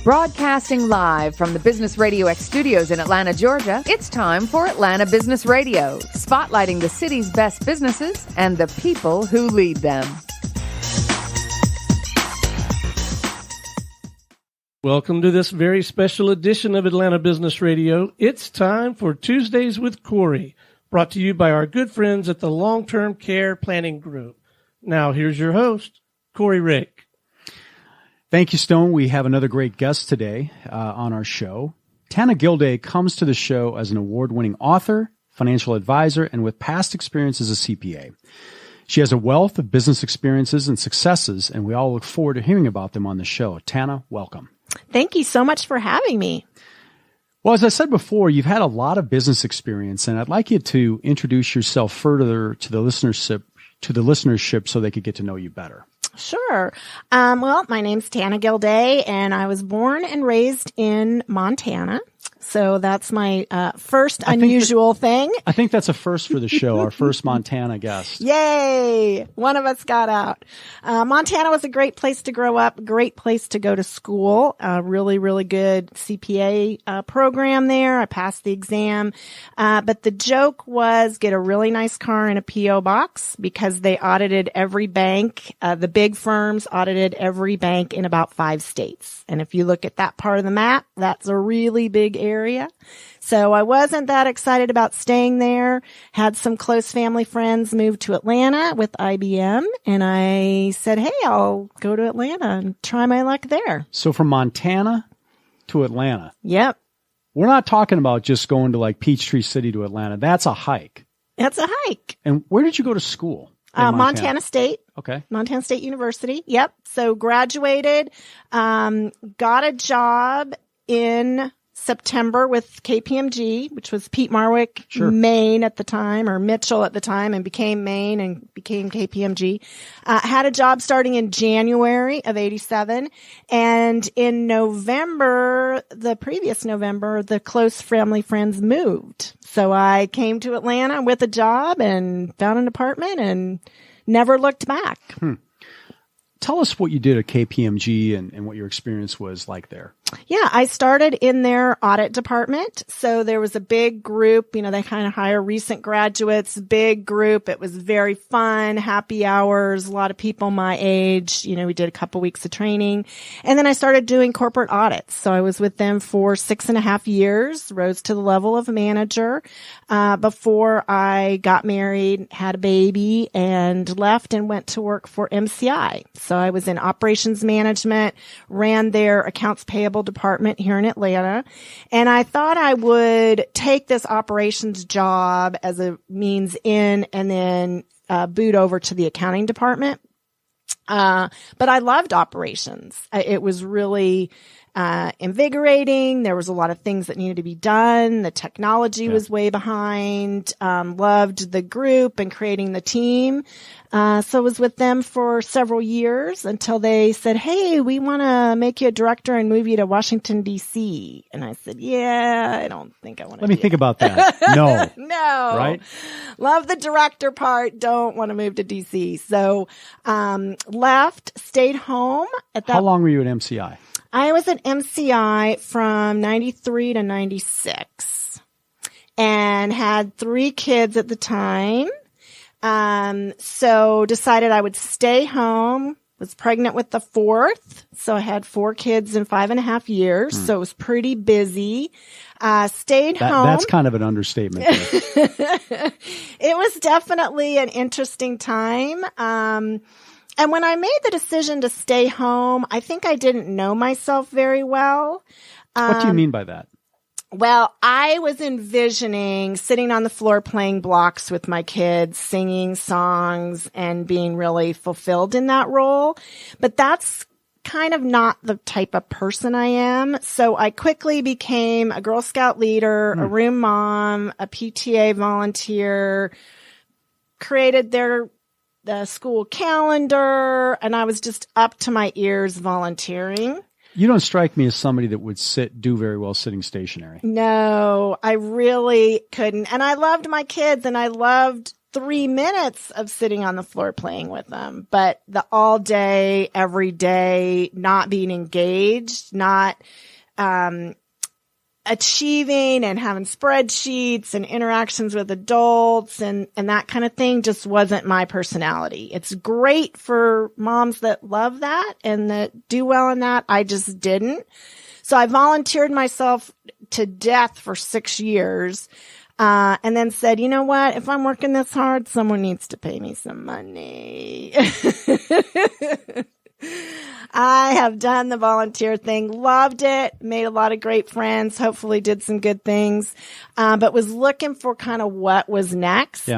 Broadcasting live from the Business RadioX studios in Atlanta, Georgia, it's time for Atlanta Business Radio, spotlighting the city's best businesses and the people who lead them. Welcome to this very special edition of Atlanta Business Radio. It's time for Tuesdays with Corey, brought to you by our good friends at the Long-Term Care Planning Group. Now, here's your host, Corey Rake. Thank you, Stone. We have another great guest today on our show. Tana Gildea comes to the show as an award-winning author, financial advisor, and with past experience as a CPA. She has a wealth of business experiences and successes, and we all look forward to hearing about them on the show. Tana, welcome. Thank you so much for having me. Well, as I said before, you've had a lot of business experience, and I'd like you to introduce yourself further to the listenership so they could get to know you better. Sure. Well, my name's Tana Gildea, and I was born and raised in Montana. So that's my first unusual thing. I think that's a first for the show, our first Montana guest. Yay! One of us got out. Montana was a great place to grow up, great place to go to school. Really, really good CPA program there. I passed the exam. But the joke was get a really nice car and a P.O. box because they audited every bank. The big firms audited every bank in about 5 states. And if you look at that part of the map, that's a really big area. So I wasn't that excited about staying there. Had some close family friends move to Atlanta with IBM, and I said, hey, I'll go to Atlanta and try my luck there. So from Montana to Atlanta. Yep. We're not talking about just going to like Peachtree City to Atlanta. That's a hike. That's a hike. And where did you go to school? Montana State. Okay. Montana State University. Yep. So graduated, got a job in September with KPMG, which was Pete Marwick, sure. Maine at the time, or Mitchell at the time, and became Maine and became KPMG. Had a job starting in January of 87. And in November, the previous November, the close family friends moved. So I came to Atlanta with a job and found an apartment and never looked back. Tell us what you did at KPMG and what your experience was like there. Yeah, I started in their audit department. So there was a big group, they kind of hire recent graduates, big group. It was very fun, happy hours, a lot of people my age. We did a couple weeks of training. And then I started doing corporate audits. So I was with them for 6.5 years, rose to the level of manager, before I got married, had a baby, and left and went to work for MCI. So I was in operations management, ran their accounts payable department here in Atlanta. And I thought I would take this operations job as a means in and then boot over to the accounting department. But I loved operations. It was really invigorating. There was a lot of things that needed to be done. The technology was way behind. Loved the group and creating the team. So I was with them for several years until they said, hey, we want to make you a director and move you to Washington, D.C. And I said, yeah, I don't think I want to. Let me think about that. No. No. Right? Love the director part. Don't want to move to D.C. So left, stayed home. How long were you at MCI? I was at MCI from 93 to 96 and had 3 kids at the time. So decided I would stay home, was pregnant with the 4th. So I had 4 kids in 5.5 years. So it was pretty busy. Stayed home. That's kind of an understatement. It was definitely an interesting time. And when I made the decision to stay home, I think I didn't know myself very well. What do you mean by that? Well, I was envisioning sitting on the floor playing blocks with my kids, singing songs, and being really fulfilled in that role. But that's kind of not the type of person I am. So I quickly became a Girl Scout leader, a room mom, a PTA volunteer, created the school calendar, and I was just up to my ears volunteering. You don't strike me as somebody that would do very well sitting stationary. No, I really couldn't. And I loved my kids and I loved 3 minutes of sitting on the floor playing with them, but the all day, every day, not being engaged, not, achieving and having spreadsheets and interactions with adults and that kind of thing just wasn't my personality. It's great for moms that love that and that do well in that. I just didn't. So I volunteered myself to death for 6 years. And then said, you know what? If I'm working this hard, someone needs to pay me some money. I have done the volunteer thing, loved it, made a lot of great friends, hopefully did some good things, but was looking for kind of what was next. Yeah.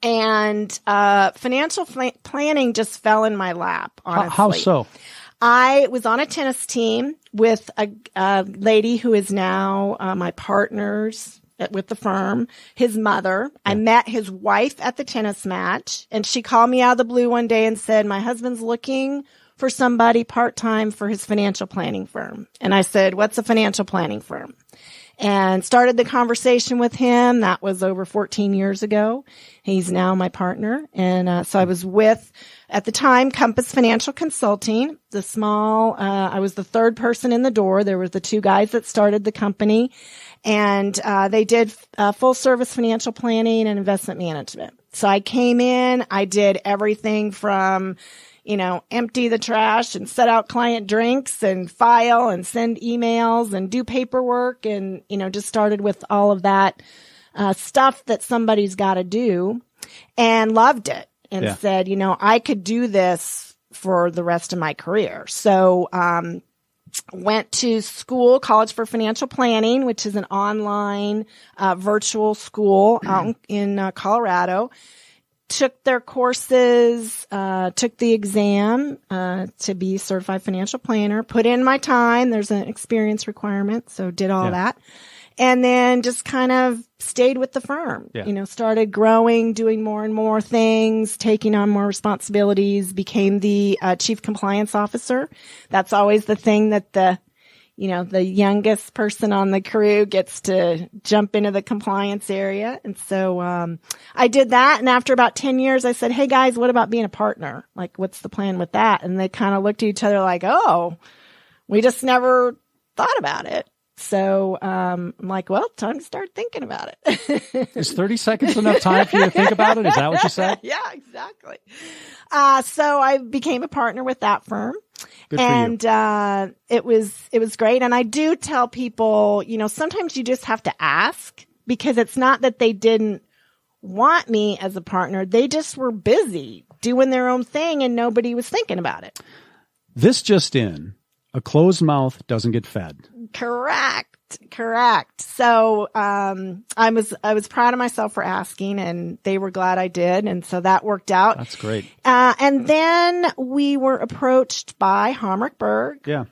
And financial planning just fell in my lap, honestly. How so? I was on a tennis team with a lady who is now my partner's with the firm, his mother. Yeah. I met his wife at the tennis match, and she called me out of the blue one day and said, my husband's looking for somebody part-time for his financial planning firm. And I said, what's a financial planning firm? And started the conversation with him. That was over 14 years ago. He's now my partner. And so I was with, at the time, Compass Financial Consulting, I was the third person in the door. There were the 2 guys that started the company. And they did full service financial planning and investment management. So I came in, I did everything from, empty the trash and set out client drinks and file and send emails and do paperwork and, just started with all of that stuff that somebody's got to do and loved it and said, I could do this for the rest of my career. So, went to school, College for Financial Planning, which is an online virtual school out in Colorado. Took their courses, took the exam to be certified financial planner, put in my time. There's an experience requirement, so did all that. And then just kind of stayed with the firm, started growing, doing more and more things, taking on more responsibilities, became the chief compliance officer. That's always the thing that the youngest person on the crew gets to jump into the compliance area. And so, I did that. And after about 10 years, I said, hey guys, what about being a partner? Like, what's the plan with that? And they kind of looked at each other like, oh, we just never thought about it. So, I'm like, well, time to start thinking about it. Is 30 seconds enough time for you to think about it? Is that what you said? Yeah, exactly. So I became a partner with that firm. Good for you. It was great. And I do tell people, sometimes you just have to ask because it's not that they didn't want me as a partner. They just were busy doing their own thing and nobody was thinking about it. This just in, a closed mouth doesn't get fed. Correct. So, I was proud of myself for asking and they were glad I did. And so that worked out. That's great. And then we were approached by Homrick Berg. Yeah.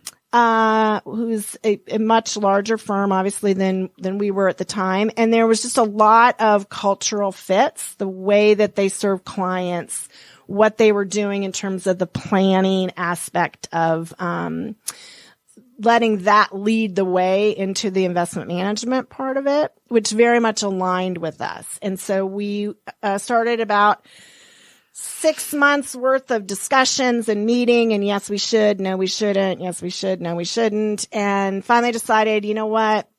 Who's a much larger firm, obviously, than we were at the time. And there was just a lot of cultural fits, the way that they serve clients, what they were doing in terms of the planning aspect of, letting that lead the way into the investment management part of it, which very much aligned with us. And so we started about 6 months worth of discussions and meeting and yes, we should, no, we shouldn't. Yes, we should, no, we shouldn't. And finally decided, you know what?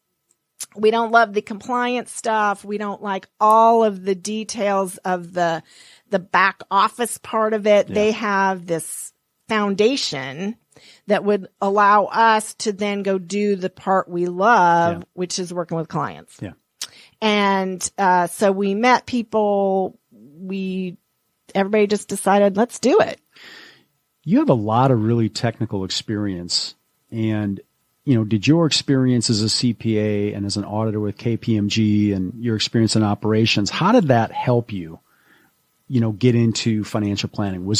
We don't love the compliance stuff. We don't like all of the details of the back office part of it. Yeah. They have this foundation that would allow us to then go do the part we love, which is working with clients. Yeah. And so we met people. Everybody just decided, let's do it. You have a lot of really technical experience. And, did your experience as a CPA and as an auditor with KPMG and your experience in operations, how did that help you? Get into financial planning?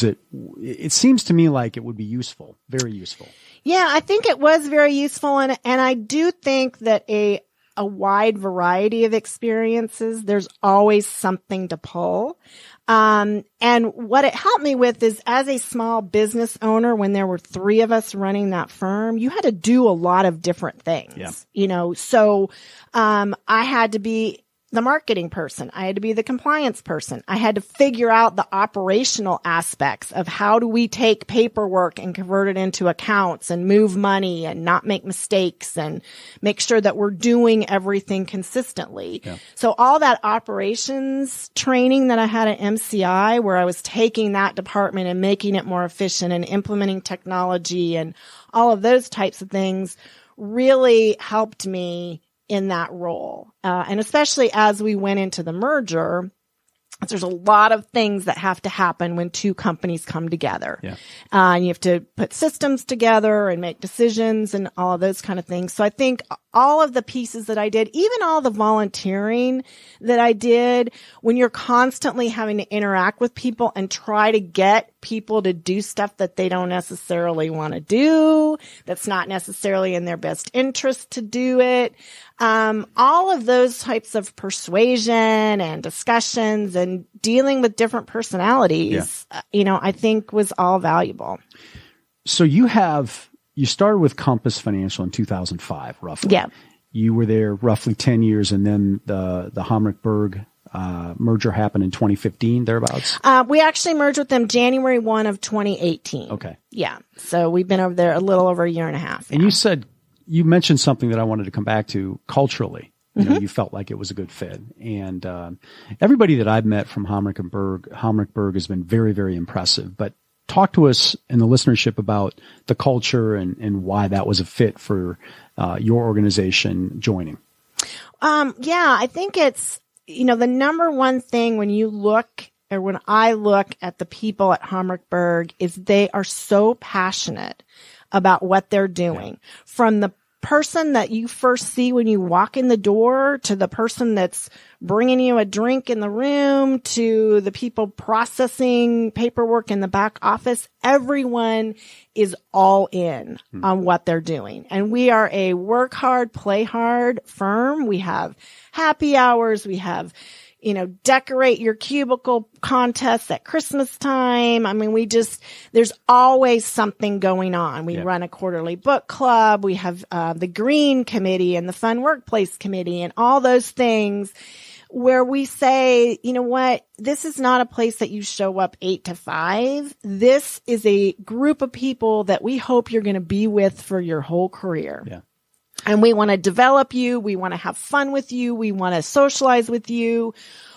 It seems to me like it would be useful, very useful. Yeah, I think it was very useful. And I do think that a wide variety of experiences, there's always something to pull. And what it helped me with is as a small business owner, when there were 3 of us running that firm, you had to do a lot of different things, so, I had to be the marketing person. I had to be the compliance person. I had to figure out the operational aspects of how do we take paperwork and convert it into accounts and move money and not make mistakes and make sure that we're doing everything consistently. Yeah. So all that operations training that I had at MCI, where I was taking that department and making it more efficient and implementing technology and all of those types of things, really helped me in that role. And especially as we went into the merger, there's a lot of things that have to happen when two companies come together. Yeah. And you have to put systems together and make decisions and all of those kind of things. So I think all of the pieces that I did, even all the volunteering that I did, when you're constantly having to interact with people and try to get people to do stuff that they don't necessarily want to do, that's not necessarily in their best interest to do it. All of those types of persuasion and discussions and dealing with different personalities, I think was all valuable. So you started with Compass Financial in 2005, roughly. Yeah. You were there roughly 10 years, and then the Hamrick-Berg merger happened in 2015, thereabouts? We actually merged with them January 1 of 2018. Okay. Yeah. So we've been over there a little over a year and a half now. And you mentioned something that I wanted to come back to culturally. You felt like it was a good fit. And everybody that I've met from Hamrick-Berg has been very, very impressive. But talk to us and the listenership about the culture and why that was a fit for your organization joining. I think it's, the number one thing when I look at the people at Hamrick-Berg is they are so passionate about what they're doing. Yeah. From the person that you first see when you walk in the door to the person that's bringing you a drink in the room to the people processing paperwork in the back office, everyone is all in on what they're doing. And we are a work hard, play hard firm. We have happy hours. We have, decorate your cubicle contests at Christmas time. I mean, there's always something going on. We run a quarterly book club. We have the Green Committee and the Fun Workplace Committee and all those things where we say, you know what, this is not a place that you show up 8 to 5. This is a group of people that we hope you're going to be with for your whole career. Yeah. And we want to develop you. We want to have fun with you. We want to socialize with you.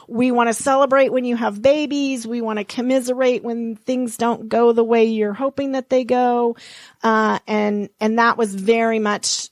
We want to celebrate when you have babies. We want to commiserate when things don't go the way you're hoping that they go. And that was very much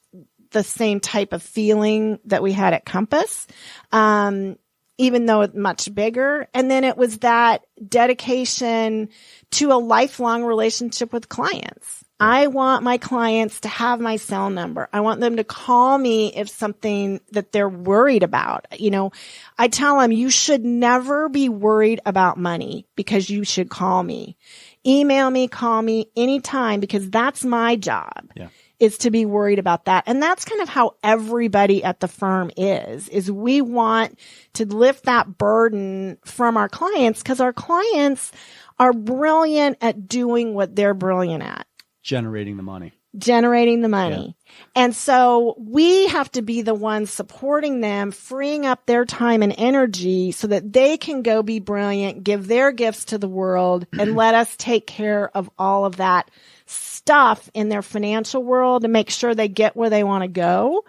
the same type of feeling that we had at Compass. Even though it's much bigger. And then it was that dedication to a lifelong relationship with clients. I want my clients to have my cell number. I want them to call me if something that they're worried about. I tell them you should never be worried about money because you should call me. Email me, call me anytime because that's my job. Yeah. Is to be worried about that. And that's kind of how everybody at the firm is we want to lift that burden from our clients because our clients are brilliant at doing what they're brilliant at. Generating the money. Yeah. And so we have to be the ones supporting them, freeing up their time and energy so that they can go be brilliant, give their gifts to the world, and let us take care of all of that stuff in their financial world to make sure they get where they want to go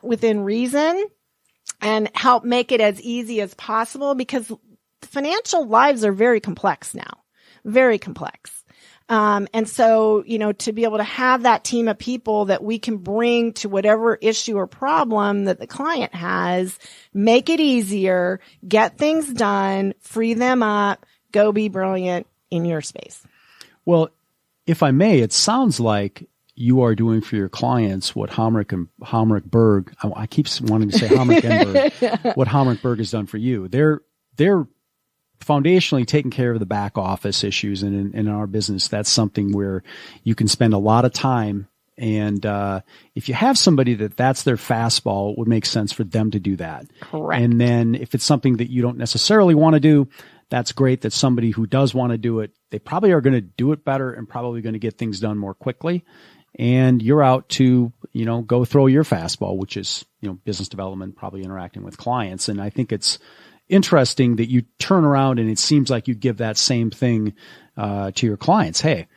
within reason and help make it as easy as possible because financial lives are very complex now, very complex. And so, to be able to have that team of people that we can bring to whatever issue or problem that the client has, make it easier, get things done, free them up, go be brilliant in your space. Well, if I may, it sounds like you are doing for your clients what Hamrick-Berg, I keep wanting to say Hamrick-Berg, what Hamrick-Berg has done for you. They're foundationally taking care of the back office issues. And in our business, that's something where you can spend a lot of time. And if you have somebody that's their fastball, it would make sense for them to do that. Correct. And then if it's something that you don't necessarily want to do, that's great that somebody who does want to do it, they probably are going to do it better and probably going to get things done more quickly. and you're out to, go throw your fastball, which is, business development, probably interacting with clients. And I think it's interesting that you turn around and it seems like you give that same thing to your clients. Hey,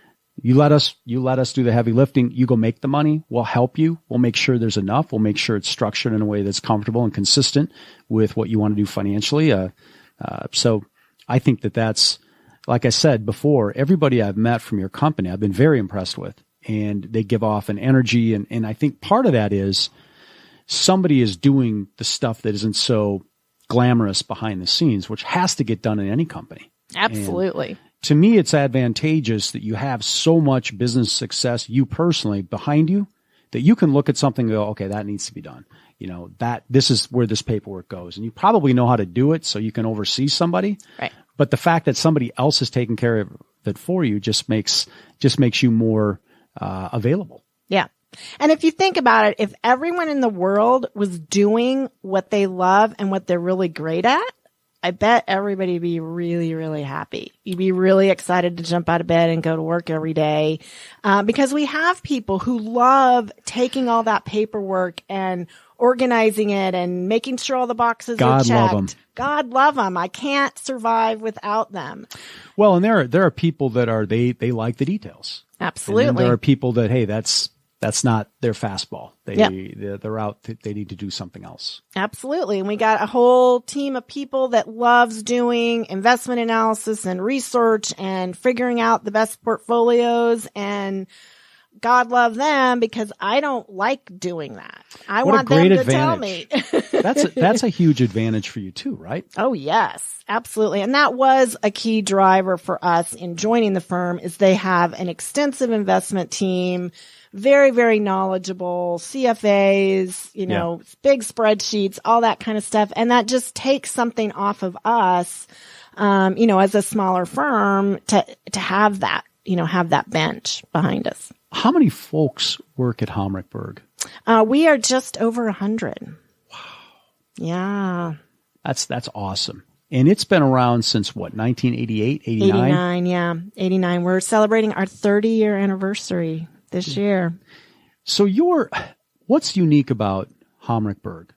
you let us do the heavy lifting. You go make the money. We'll help you. We'll make sure there's enough. We'll make sure it's structured in a way that's comfortable and consistent with what you want to do financially. So I think that's, like I said before, everybody I've met from your company, I've been very impressed with, and they give off an energy. And I think part of that is somebody is doing the stuff that isn't so glamorous behind the scenes, which has to get done in any company. Absolutely. And to me, it's advantageous that you have so much business success, you personally, behind you, that you can look at something and go, okay, that needs to be done. This is where this paperwork goes. And you probably know how to do it, so you can oversee somebody. Right. But the fact that somebody else is taking care of it for you just makes you more available. Yeah. And if you think about it, if everyone in the world was doing what they love and what they're really great at, I bet everybody would be really, really happy. You'd be really excited to jump out of bed and go to work every day, because we have people who love taking all that paperwork and organizing it and making sure all the boxes are checked. Love them. God love them. I can't survive without them. Well, and there are people that they like the details. Absolutely. And then there are people that, hey, that's not their fastball. They're out. They need to do something else. Absolutely. And we got a whole team of people that loves doing investment analysis and research and figuring out the best portfolios, and God love them, because I don't like doing that. I want them to tell me. That's a huge advantage for you too, right? Oh, yes, absolutely. And that was a key driver for us in joining the firm, is they have an extensive investment team, very, very knowledgeable CFAs, big spreadsheets, all that kind of stuff. And that just takes something off of us, as a smaller firm to have that, have that bench behind us. How many folks work at Hamrichberg? We are just over 100. Wow. Yeah. That's awesome. And it's been around since what, 1988, 89? 89, yeah. 89. We're celebrating our 30-year anniversary this year. So what's unique about Hamrichberg?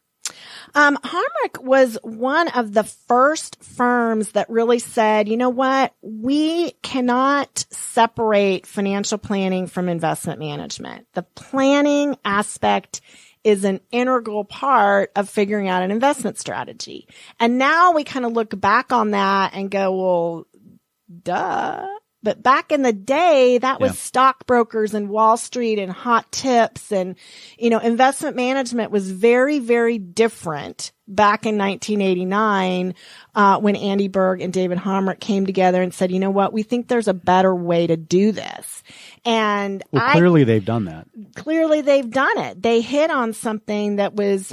Hamrich was one of the first firms that really said, you know what, we cannot separate financial planning from investment management. The planning aspect is an integral part of figuring out an investment strategy. And now we kind of look back on that and go, well, duh. But back in the day, that was stockbrokers and Wall Street and hot tips, and, investment management was very, very different back in 1989, when Andy Berg and David Hamrich came together and said, you know what, we think there's a better way to do this. And clearly they've done that. Clearly they've done it. They hit on something that was,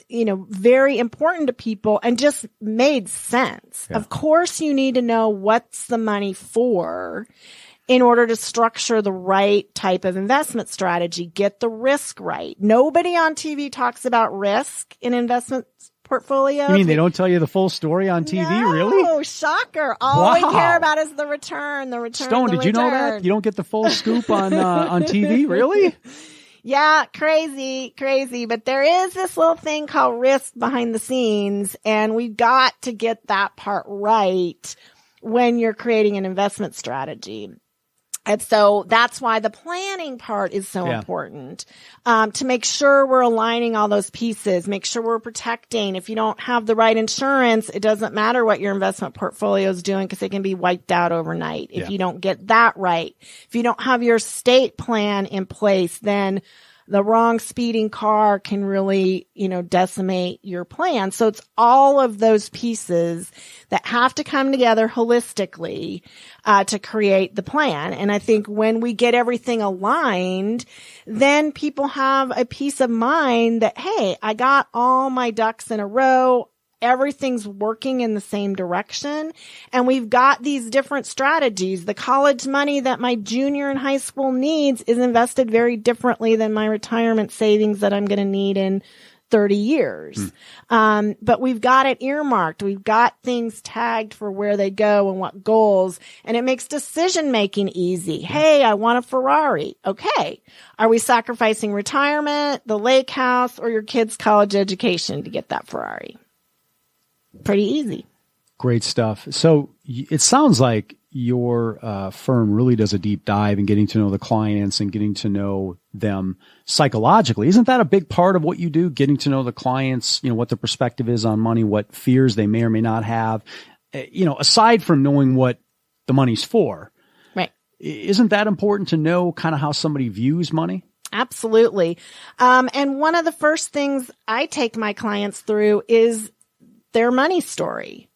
very important to people and just made sense. Yeah. Of course, you need to know what's the money for in order to structure the right type of investment strategy, get the risk right. Nobody on TV talks about risk in investment portfolios. You mean they don't tell you the full story on TV? No, really? Oh, shocker. All we care about is the return, Stone, did you know that? You don't get the full scoop on TV? Really? Yeah, crazy. But there is this little thing called risk behind the scenes, and we've got to get that part right when you're creating an investment strategy. And so that's why the planning part is so important, to make sure we're aligning all those pieces, make sure we're protecting. If you don't have the right insurance, it doesn't matter what your investment portfolio is doing, because it can be wiped out overnight. If you don't get that right, if you don't have your estate plan in place, then the wrong speeding car can really, decimate your plan. So it's all of those pieces that have to come together holistically, to create the plan. And I think when we get everything aligned, then people have a peace of mind that, hey, I got all my ducks in a row. Everything's working in the same direction. And we've got these different strategies. The college money that my junior in high school needs is invested very differently than my retirement savings that I'm going to need in 30 years. But we've got it earmarked. We've got things tagged for where they go and what goals. And it makes decision making easy. Hey, I want a Ferrari. Okay. Are we sacrificing retirement, the lake house, or your kid's college education to get that Ferrari? Pretty easy. Great stuff. So it sounds like your firm really does a deep dive in getting to know the clients and getting to know them psychologically. Isn't that a big part of what you do? Getting to know the clients, what their perspective is on money, what fears they may or may not have, aside from knowing what the money's for. Right. Isn't that important to know kind of how somebody views money? Absolutely. And one of the first things I take my clients through is their money story.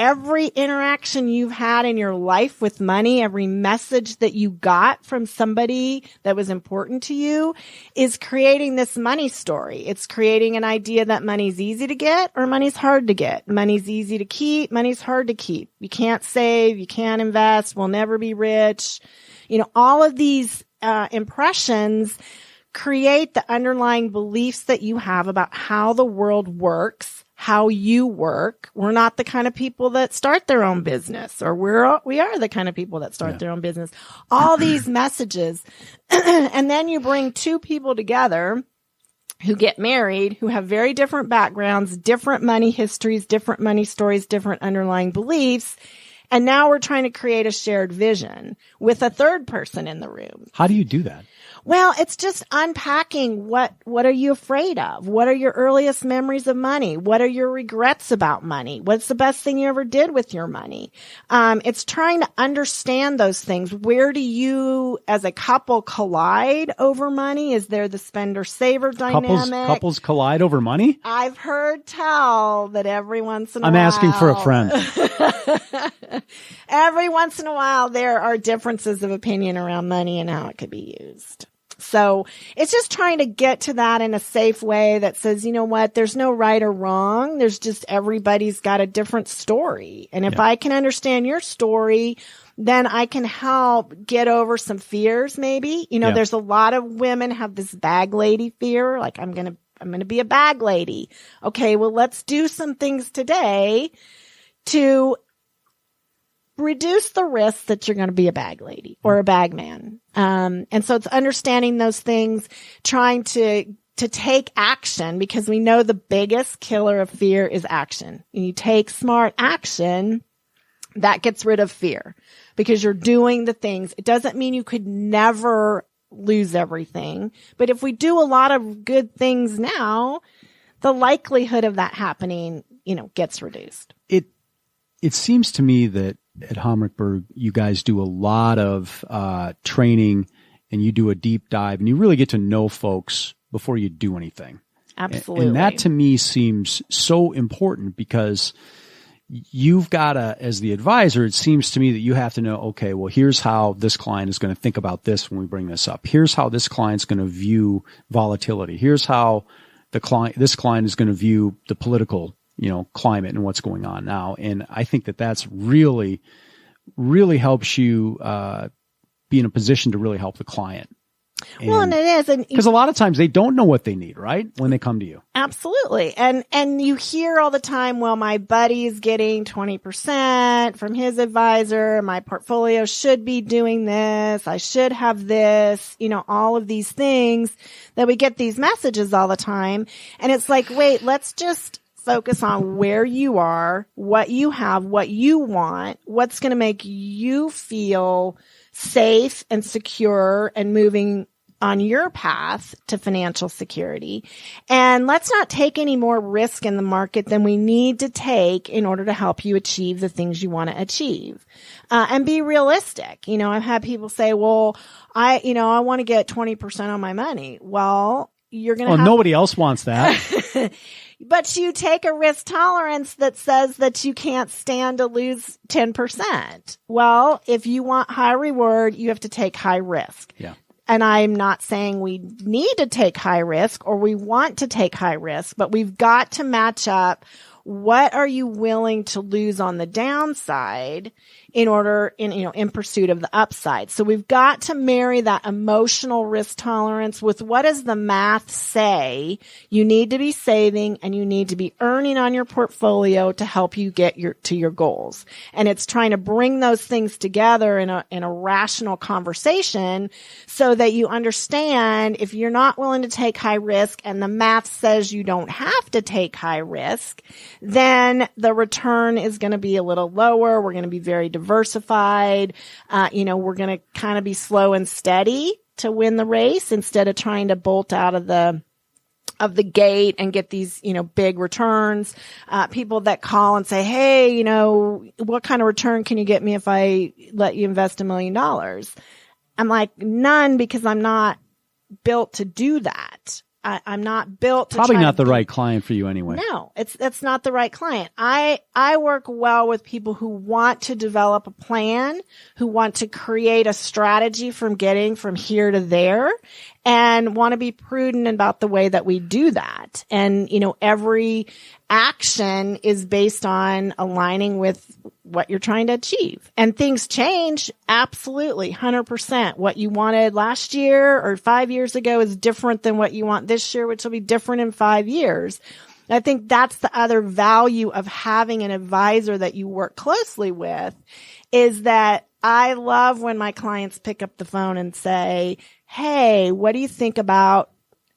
Every interaction you've had in your life with money, every message that you got from somebody that was important to you is creating this money story. It's creating an idea that money's easy to get or money's hard to get. Money's easy to keep, money's hard to keep. You can't save, you can't invest, we'll never be rich. All of these impressions create the underlying beliefs that you have about how the world works, how you work. We're not the kind of people that start their own business, or we are the kind of people that start their own business. All these messages. And then you bring two people together who get married, who have very different backgrounds, different money histories, different money stories, different underlying beliefs. And now we're trying to create a shared vision with a third person in the room. How do you do that? Well, it's just unpacking what are you afraid of? What are your earliest memories of money? What are your regrets about money? What's the best thing you ever did with your money? It's trying to understand those things. Where do you as a couple collide over money? Is there the spender-saver dynamic? Couples collide over money? I've heard tell that every once in a while. I'm asking for a friend. Every once in a while, there are differences of opinion around money and how it could be used. So it's just trying to get to that in a safe way that says, you know what, there's no right or wrong. There's just everybody's got a different story. And if I can understand your story, then I can help get over some fears maybe. There's a lot of women have this bag lady fear, like I'm going to be a bag lady. Okay, well, let's do some things today to reduce the risk that you're going to be a bag lady or a bag man. And so it's understanding those things, trying to take action, because we know the biggest killer of fear is action. And you take smart action, that gets rid of fear because you're doing the things. It doesn't mean you could never lose everything. But if we do a lot of good things now, the likelihood of that happening, gets reduced. It seems to me that at Homrichberg, you guys do a lot of training and you do a deep dive and you really get to know folks before you do anything. Absolutely. And that to me seems so important because you've got to, as the advisor, it seems to me that you have to know, okay, well, here's how this client is going to think about this when we bring this up. Here's how this client's going to view volatility. Here's how this client is going to view the political climate and what's going on now. And I think that that's really, really helps you be in a position to really help the client. And it is. And because a lot of times they don't know what they need, right? When they come to you. Absolutely. And you hear all the time, well, my buddy's getting 20% from his advisor. My portfolio should be doing this. I should have this, all of these things that we get these messages all the time. And it's like, wait, let's just focus on where you are, what you have, what you want, what's going to make you feel safe and secure and moving on your path to financial security. And let's not take any more risk in the market than we need to take in order to help you achieve the things you want to achieve. And be realistic. I've had people say, well, I want to get 20% on my money. Well, you're going to nobody else wants that. But you take a risk tolerance that says that you can't stand to lose 10%. Well, if you want high reward, you have to take high risk. Yeah. And I'm not saying we need to take high risk or we want to take high risk, but we've got to match up. What are you willing to lose on the downside in pursuit of the upside. So we've got to marry that emotional risk tolerance with what does the math say you need to be saving and you need to be earning on your portfolio to help you get to your goals. And it's trying to bring those things together in a rational conversation so that you understand if you're not willing to take high risk and the math says you don't have to take high risk, then the return is going to be a little lower. We're going to be very diversified. We're going to kind of be slow and steady to win the race instead of trying to bolt out of the gate and get these, big returns. People that call and say, hey, what kind of return can you get me if I let you invest $1 million? I'm like, none, because I'm not built to do that. I'm not built to probably not the right client for you anyway. No, that's not the right client. I work well with people who want to develop a plan, who want to create a strategy from getting from here to there, and want to be prudent about the way that we do that. And, every action is based on aligning with what you're trying to achieve. And things change. Absolutely. 100%. What you wanted last year or 5 years ago is different than what you want this year, which will be different in 5 years. I think that's the other value of having an advisor that you work closely with, is that I love when my clients pick up the phone and say, hey, what do you think about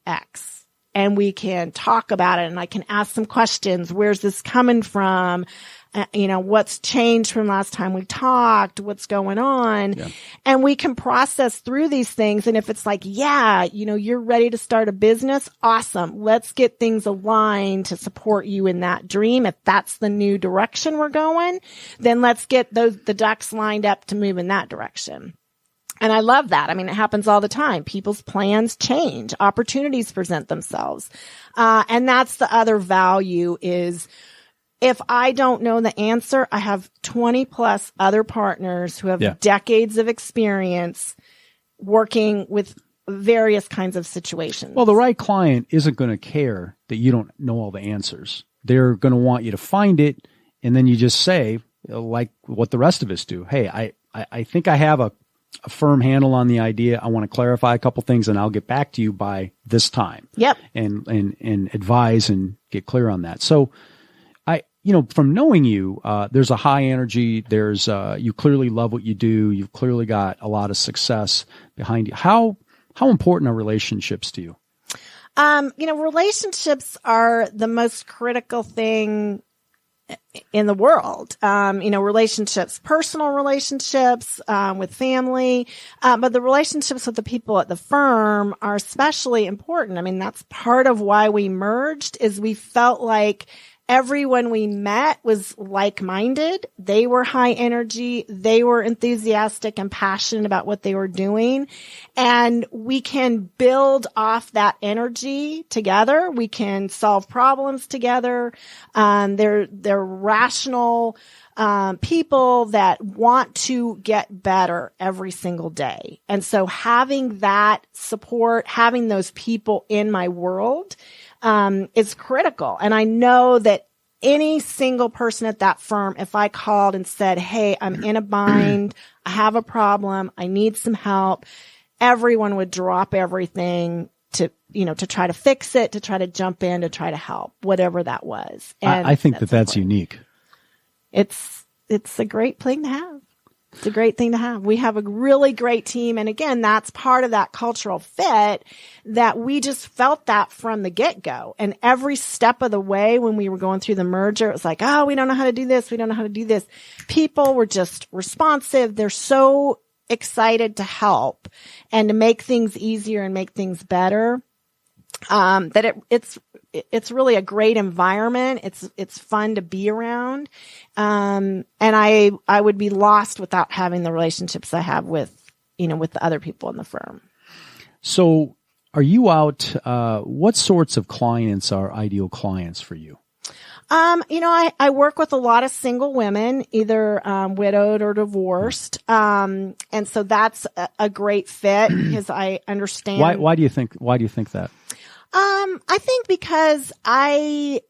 X? And we can talk about it and I can ask some questions. Where's this coming from? What's changed from last time we talked? What's going on? Yeah. And we can process through these things. And if it's like, you're ready to start a business, awesome. Let's get things aligned to support you in that dream. If that's the new direction we're going, then let's get the ducks lined up to move in that direction. And I love that. I mean, it happens all the time. People's plans change. Opportunities present themselves. And that's the other value is if I don't know the answer, I have 20 plus other partners who have decades of experience working with various kinds of situations. Well, the right client isn't going to care that you don't know all the answers. They're going to want you to find it. And then you just say, like what the rest of us do. Hey, I think I have a firm handle on the idea. I want to clarify a couple things and I'll get back to you by this time. Yep. And advise and get clear on that. So from knowing you, there's a high energy. There's, you clearly love what you do. You've clearly got a lot of success behind you. How important are relationships to you? Relationships are the most critical thing in the world. Relationships, personal relationships, with family, but the relationships with the people at the firm are especially important. I mean, that's part of why we merged, is we felt like everyone we met was like-minded. They were high energy. They were enthusiastic and passionate about what they were doing. And we can build off that energy together. We can solve problems together. They're rational people that want to get better every single day. And so having that support, having those people in my world is critical. And I know that any single person at that firm, if I called and said, hey, I'm in a bind, I have a problem, I need some help, everyone would drop everything to try to fix it, to try to jump in, to try to help, whatever that was. And I think that's unique. It's a great thing to have. It's a great thing to have. We have a really great team. And again, that's part of that cultural fit, that we just felt that from the get-go. And every step of the way when we were going through the merger, it was like, oh, we don't know how to do this. We don't know how to do this. People were just responsive. They're so excited to help and to make things easier and make things better. That it's really a great environment. It's fun to be around. And I would be lost without having the relationships I have with the other people in the firm. So are you out, what sorts of clients are ideal clients for you? I work with a lot of single women, either widowed or divorced. And so that's a great fit because I understand. Why do you think that? I think because I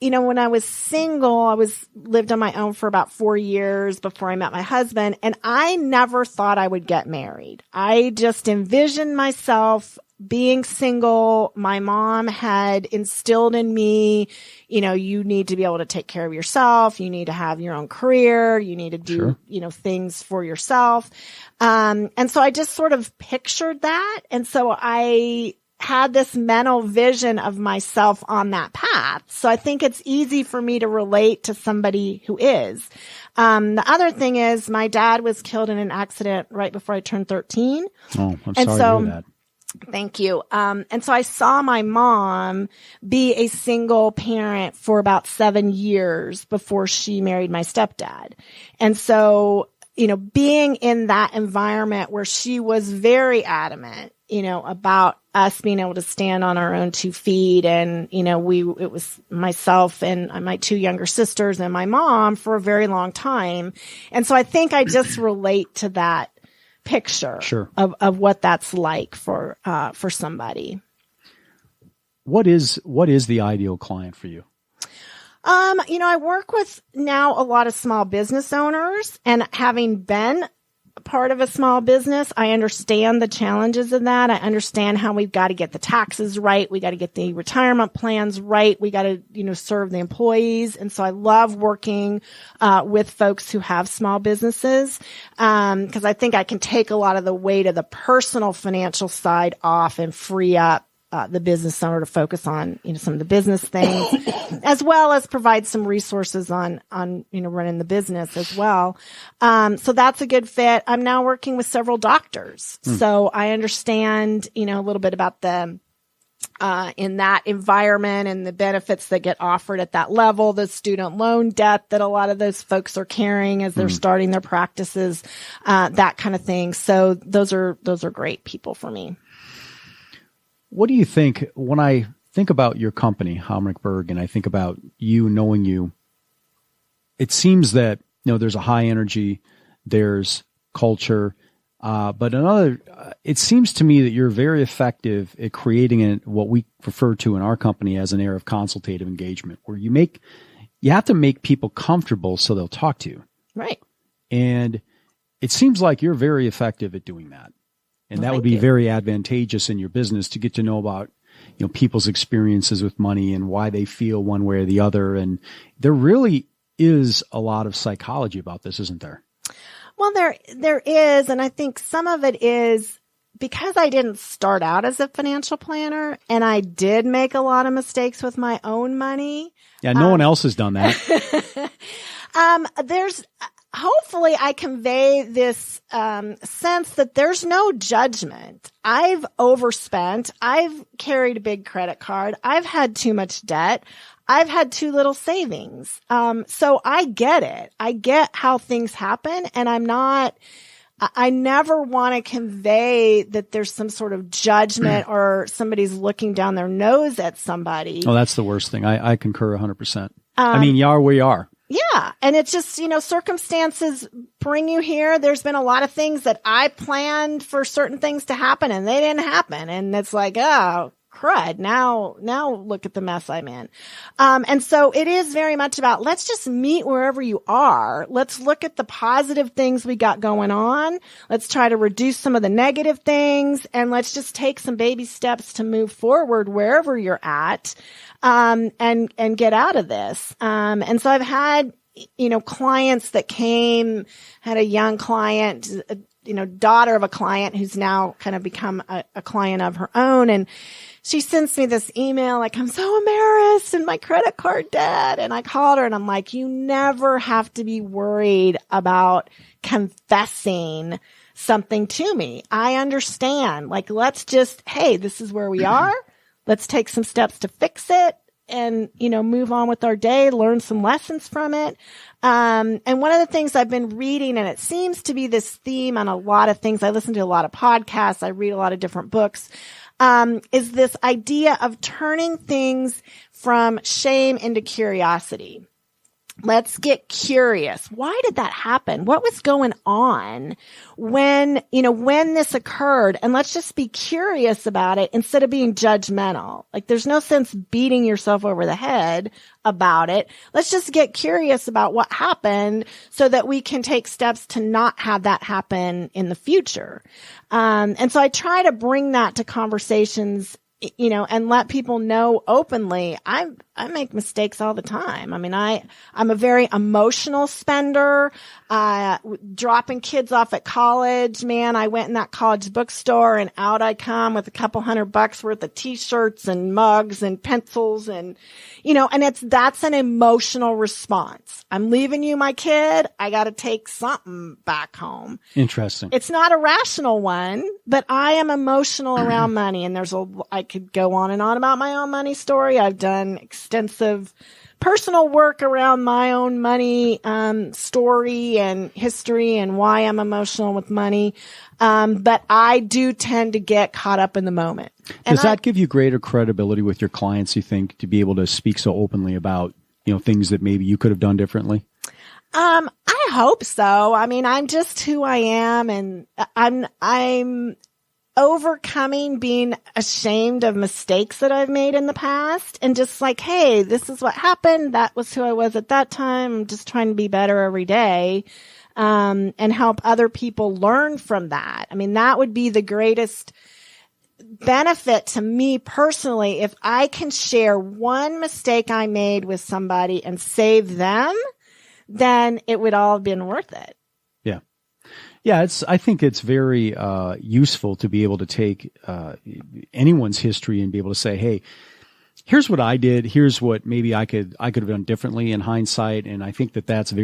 when I was single, lived on my own for about 4 years before I met my husband, and I never thought I would get married. I just envisioned myself being single. My mom had instilled in me, you need to be able to take care of yourself. You need to have your own career. You need to do, things for yourself. And so I just sort of pictured that. And so I had this mental vision of myself on that path. So I think it's easy for me to relate to somebody who is. The other thing is my dad was killed in an accident right before I turned 13. Oh, I'm sorry to hear that. Thank you. And so I saw my mom be a single parent for about 7 years before she married my stepdad. And so, being in that environment where she was very adamant, about us being able to stand on our own 2 feet. And, it was myself and my 2 younger sisters and my mom for a very long time. And so I think I just relate to that picture of what that's like for somebody. What is the ideal client for you? I work with now a lot of small business owners, and having been part of a small business, I understand the challenges of that. I understand how we've got to get the taxes right. We got to get the retirement plans right. We got to, serve the employees. And so I love working, with folks who have small businesses. Cause I think I can take a lot of the weight of the personal financial side off and free up the business owner to focus on, some of the business things, as well as provide some resources on, running the business as well. So that's a good fit. I'm now working with several doctors. So I understand, a little bit about the, in that environment and the benefits that get offered at that level, the student loan debt that a lot of those folks are carrying as they're starting their practices, that kind of thing. So those are great people for me. What do you think when I think about your company, Homrich Berg, and I think about you, knowing you? It seems that there's a high energy, there's culture, but it seems to me that you're very effective at creating what we refer to in our company as an air of consultative engagement, where you have to make people comfortable so they'll talk to you. Right. And it seems like you're very effective at doing that. And that would be very advantageous in your business to get to know about, people's experiences with money and why they feel one way or the other. And there really is a lot of psychology about this, isn't there? Well, there is. And I think some of it is because I didn't start out as a financial planner, and I did make a lot of mistakes with my own money. Yeah. No one else has done that. Hopefully I convey this sense that there's no judgment. I've overspent. I've carried a big credit card. I've had too much debt. I've had too little savings. So I get it. I get how things happen, and I never want to convey that there's some sort of judgment or somebody's looking down their nose at somebody. Oh, that's the worst thing. I concur 100%. You are where you are. Yeah. And it's just, circumstances bring you here. There's been a lot of things that I planned for certain things to happen and they didn't happen. And it's like, oh, crud. Now look at the mess I'm in. And so it is very much about, let's just meet wherever you are. Let's look at the positive things we got going on. Let's try to reduce some of the negative things, and let's just take some baby steps to move forward wherever you're at. And get out of this. And so I've had, clients that had a young client, daughter of a client who's now kind of become a client of her own. And she sends me this email like, I'm so embarrassed in my credit card debt. And I called her and I'm like, you never have to be worried about confessing something to me. I understand. Like, let's just, hey, this is where we are. Let's take some steps to fix it and, move on with our day, learn some lessons from it. And one of the things I've been reading, and it seems to be this theme on a lot of things. I listen to a lot of podcasts. I read a lot of different books. Is this idea of turning things from shame into curiosity. Let's get curious. Why did that happen? What was going on when this occurred? And let's just be curious about it instead of being judgmental. Like, there's no sense beating yourself over the head about it. Let's just get curious about what happened so that we can take steps to not have that happen in the future. And so I try to bring that to conversations, and let people know openly, I make mistakes all the time. I mean, I'm a very emotional spender. Dropping kids off at college, man, I went in that college bookstore and out I come with a couple $100 worth of t-shirts and mugs and pencils and that's an emotional response. I'm leaving you, my kid. I got to take something back home. Interesting. It's not a rational one, but I am emotional around money. And I could go on and on about my own money story. I've done extensive personal work around my own money story and history and why I'm emotional with money. But I do tend to get caught up in the moment. Does that give you greater credibility with your clients, you think, to be able to speak so openly about, things that maybe you could have done differently? I hope so. I mean, I'm just who I am, and I'm overcoming being ashamed of mistakes that I've made in the past and just like, hey, this is what happened. That was who I was at that time. I'm just trying to be better every day, and help other people learn from that. I mean, that would be the greatest benefit to me personally. If I can share one mistake I made with somebody and save them, then it would all have been worth it. Yeah. Yeah, I think it's very useful to be able to take anyone's history and be able to say, hey, here's what I did. Here's what maybe I could have done differently in hindsight. And I think that's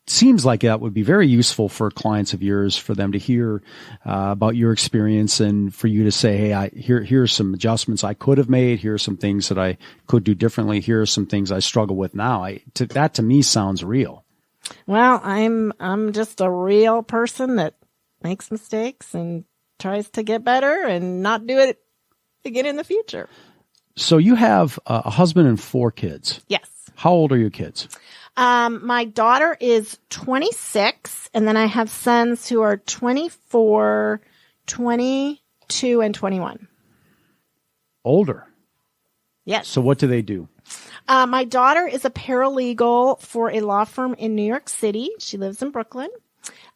seems like that would be very useful for clients of yours, for them to hear about your experience and for you to say, hey, here are some adjustments I could have made. Here are some things that I could do differently. Here are some things I struggle with now. That to me sounds real. Well, I'm just a real person that makes mistakes and tries to get better and not do it again in the future. So you have a husband and 4 kids. Yes. How old are your kids? My daughter is 26, and then I have sons who are 24, 22, and 21. Older. Yes. So what do they do? My daughter is a paralegal for a law firm in New York City. She lives in Brooklyn.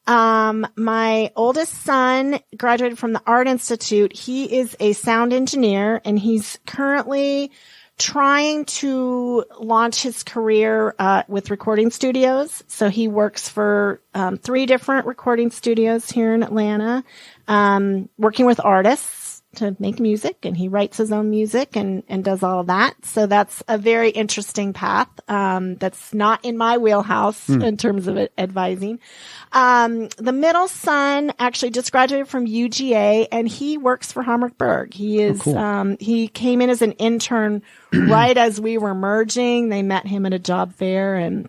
My oldest son graduated from the Art Institute. He is a sound engineer, and he's currently trying to launch his career with recording studios. So he works for 3 different recording studios here in Atlanta, working with artists to make music, and he writes his own music and does all of that. So that's a very interesting path that's not in my wheelhouse in terms of advising. The middle son actually just graduated from UGA, and he works for Hamrick Berg. He is cool. He came in as an intern right as we were merging. They met him at a job fair, and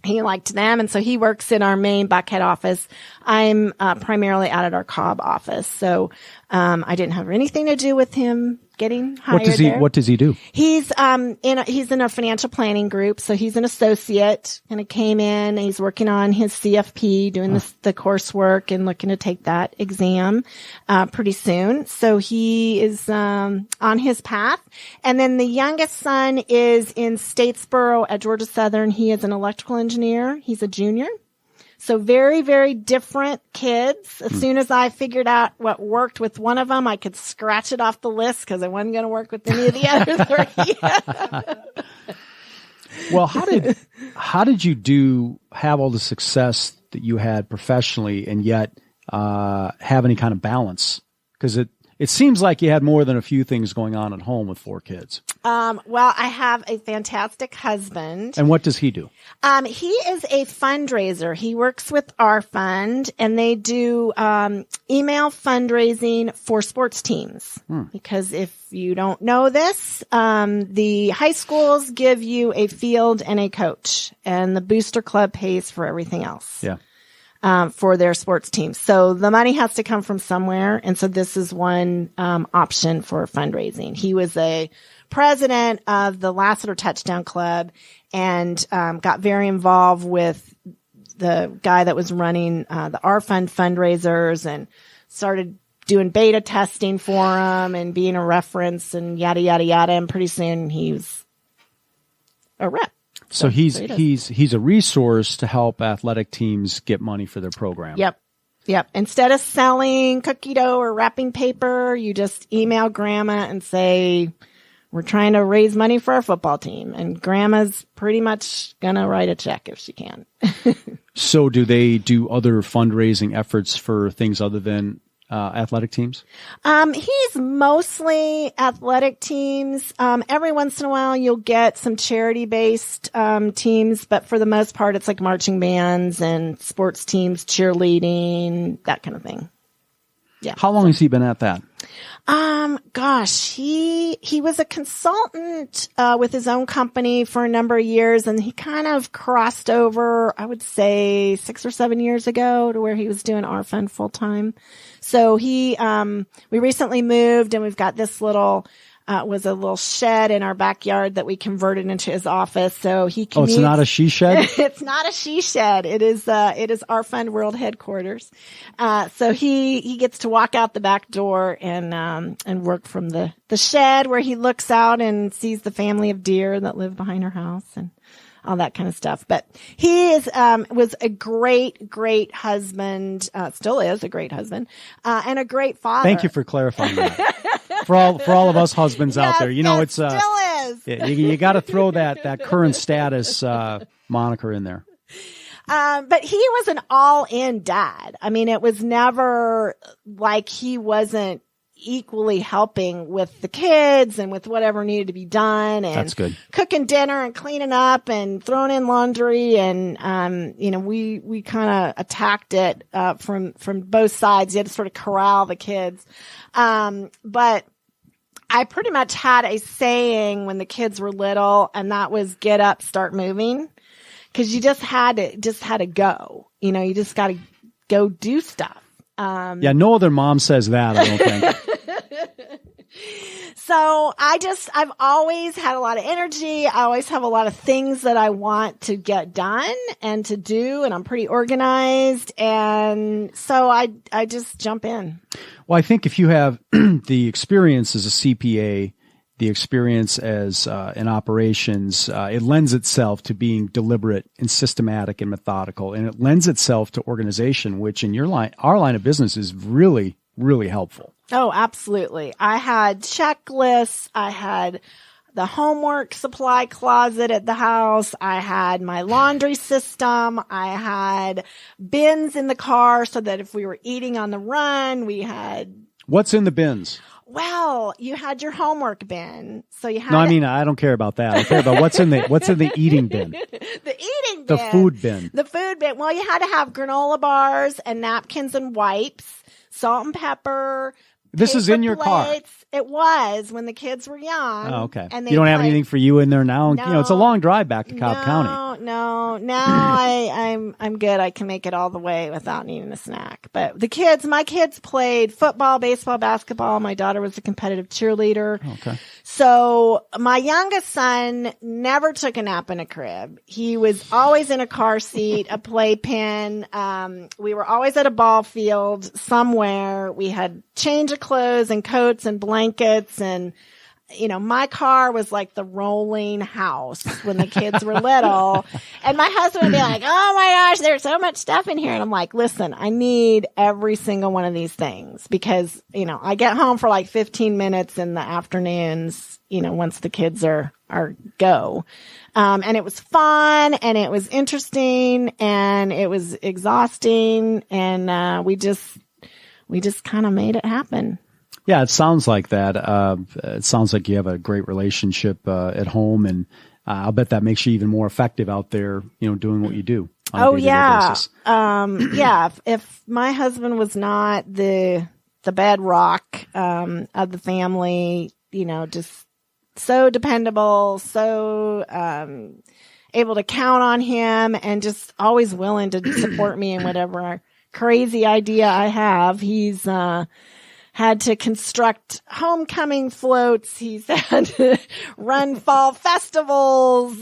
he liked them. And so he works in our main Buckhead office. I'm primarily out at our Cobb office. So I didn't have anything to do with him getting hired there. What does he do? He's in a financial planning group. So he's an associate, and he came in, and he's working on his CFP, doing the coursework and looking to take that exam pretty soon. So he is on his path. And then the youngest son is in Statesboro at Georgia Southern. He is an electrical engineer. He's a junior. So very, very different kids. As soon as I figured out what worked with one of them, I could scratch it off the list because I wasn't going to work with any of the other 3. Well, how did you have all the success that you had professionally and yet have any kind of balance? Because it seems like you had more than a few things going on at home with 4 kids. Well, I have a fantastic husband. And what does he do? He is a fundraiser. He works with our fund, and they do email fundraising for sports teams. Because if you don't know this, the high schools give you a field and a coach, and the booster club pays for everything else. Yeah. for their sports teams. So the money has to come from somewhere. And so this is one option for fundraising. He was a president of the Lassiter Touchdown Club and got very involved with the guy that was running the R Fund fundraisers and started doing beta testing for him and being a reference and yada, yada, yada. And pretty soon he's a rep. So he's a resource to help athletic teams get money for their program. Yep. Instead of selling cookie dough or wrapping paper, you just email grandma and say, we're trying to raise money for our football team. And grandma's pretty much going to write a check if she can. So do they do other fundraising efforts for things other than athletic teams? He's mostly athletic teams. Every once in a while you'll get some charity-based teams, but for the most part it's like marching bands and sports teams, cheerleading, that kind of thing. Yeah. How long has he been at that? Gosh, he was a consultant with his own company for a number of years, and he kind of crossed over, I would say 6 or 7 years ago, to where he was doing our fund full time. So we recently moved, and we've got this little was a little shed in our backyard that we converted into his office. So he commutes. Oh, it's not a she shed? It's not a she shed. It is our fund world headquarters. So he gets to walk out the back door and work from the shed where he looks out and sees the family of deer that live behind our house and all that kind of stuff. But he was a great husband, still is a great husband, and a great father. Thank you for clarifying that. For all of us husbands out there, it's still is. You got to throw that current status moniker in there. But he was an all-in dad. I mean, it was never like he wasn't equally helping with the kids and with whatever needed to be done, and that's good. Cooking dinner and cleaning up and throwing in laundry, and we kind of attacked it from both sides. You had to sort of corral the kids, but I pretty much had a saying when the kids were little, and that was get up, start moving, because you just had to go. You just got to go do stuff. No other mom says that, I don't think. So I've always had a lot of energy. I always have a lot of things that I want to get done and to do, and I'm pretty organized. And so I just jump in. Well, I think if you have the experience as a CPA, the experience as in operations, it lends itself to being deliberate and systematic and methodical, and it lends itself to organization, which in our line of business is really, really helpful. Oh, absolutely. I had checklists. I had the homework supply closet at the house. I had my laundry system. I had bins in the car so that if we were eating on the run, we had... What's in the bins? Well, you had your homework bin. So you had... No, I mean, I don't care about that. I care about what's in the eating bin. The eating bin. The food bin. The food bin. Well, you had to have granola bars and napkins and wipes, salt and pepper. This is in your car. It was when the kids were young. Oh, okay. You don't have anything for you in there now? No, it's a long drive back to Cobb County. No. Now I'm good. I can make it all the way without needing a snack. But my kids played football, baseball, basketball. My daughter was a competitive cheerleader. Okay. So my youngest son never took a nap in a crib. He was always in a car seat, a playpen. We were always at a ball field somewhere. We had change of clothes and coats and blankets, and my car was like the rolling house when the kids were little. And my husband would be like, oh my gosh, there's so much stuff in here. And I'm like, listen, I need every single one of these things because, I get home for like 15 minutes in the afternoons, once the kids are go. And it was fun and it was interesting and it was exhausting. And we just kind of made it happen. Yeah, it sounds like that. It sounds like you have a great relationship at home, and I'll bet that makes you even more effective out there, doing what you do on a day-to-day basis. If my husband was not the bedrock of the family, just so dependable, so able to count on him and just always willing to support me in whatever crazy idea I have. He's, had to construct homecoming floats. He's had to run fall festivals.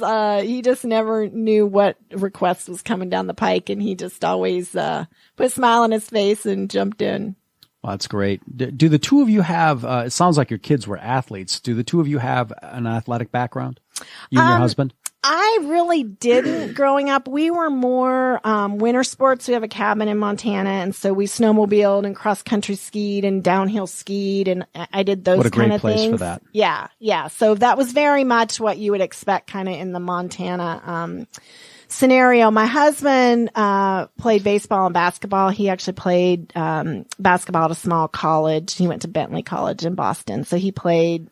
He just never knew what request was coming down the pike, and he just always put a smile on his face and jumped in. Well, that's great. Do the two of you have, it sounds like your kids were athletes. Do the two of you have an athletic background? You and your husband? I really didn't growing up. We were more winter sports. We have a cabin in Montana, and so we snowmobiled and cross country skied and downhill skied, and I did those kind of things. What a great place for that. Yeah. So that was very much what you would expect kind of in the Montana scenario. My husband played baseball and basketball. He actually played basketball at a small college. He went to Bentley College in Boston. So he played,